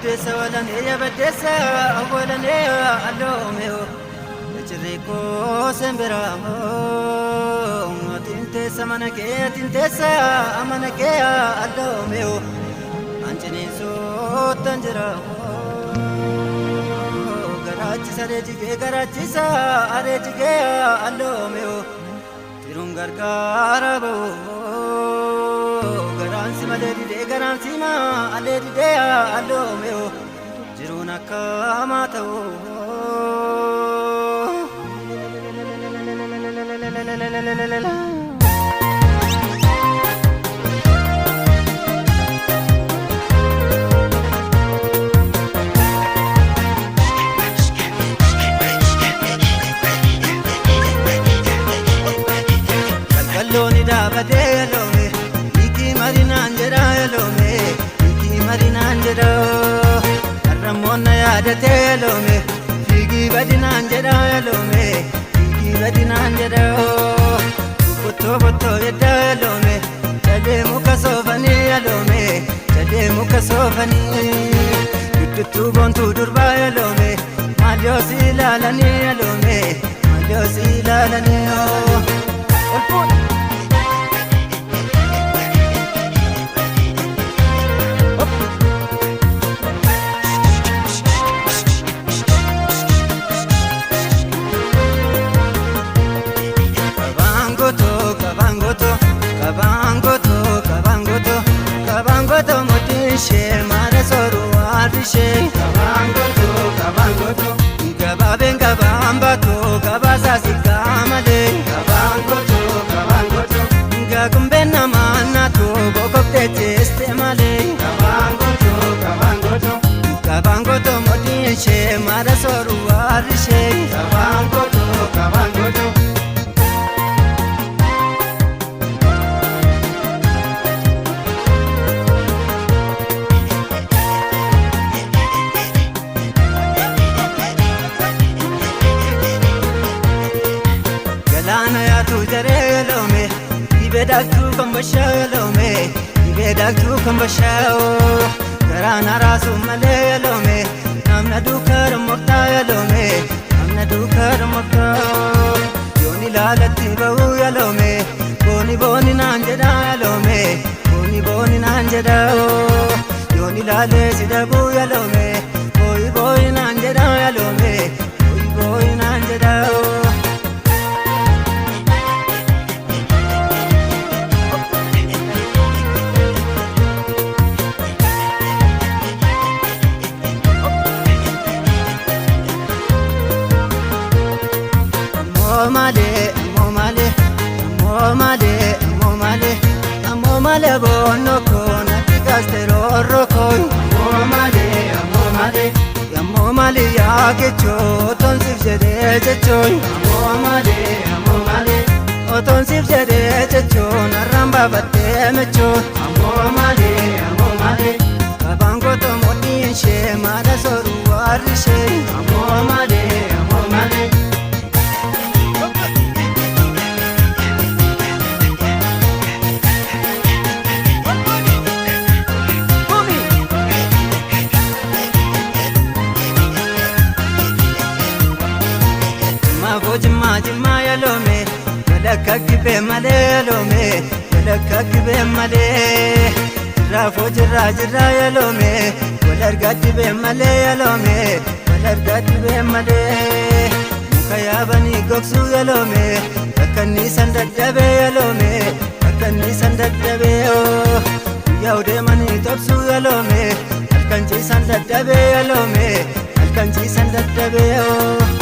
بديسة ولا نية بديسة أولا نية ألوميو نجريكو سنبرامو تنتسا منكي تنتسا أمنكي ألوميو أنجني سو تنجرامو غراچي ساريجي غراچي ساريجي ألوميو تيرون غرغاربو garansi maledi de garansi ma aledi de allo meo jiruna kama tao kalkaloni da badelo Marina Angela Lome, Figi Marina Angela, Ramona Yadate Lome, Figi Badina Angela Lome, Figi Badina Angela, Puto Yadalome, Tade Mukasovani Alome, Tade Mukasovani, Tutu Bontu Durbaya Lome, Maliosi Lalani Alome, Maliosi Lalani. Kabangoto motishe mara soru arishe Kabangoto Gababen gabambato gabasasi kamale Kabangoto Gagumbena manato bokokte cheste male Kabangoto motishe mara soru arishe Kabangoto Lana ya tu jare lome, ibedak tu kambasha lome, ibedak tu kambasha o. Karana rasu male lome, namna dukar mokta lome, namna dukar mokta. Yoni lalati bahu lome, boni nanjada lome, boni nanjada o. Yoni lale sidabu lome, boi nanjada lome, boi nanjada o. Male bono kona tikastero rokoi Male ya gecho tonsif jere jechoi Tonsif jere jecho naramba batte mecho Kabangoto moti she mara soru arishe Male Jima yalome, walaka kibe male yalome, walaka kibe male. Rafo jira yalome, walarga kibe male yalome, walarga kibe male. Mukaya bani goksu yalome, akani sandadabe yalome, akani sandadabe o. Yaude mani topsu yalome, alkanji sandadabe yalome, alkanji sandadabe o.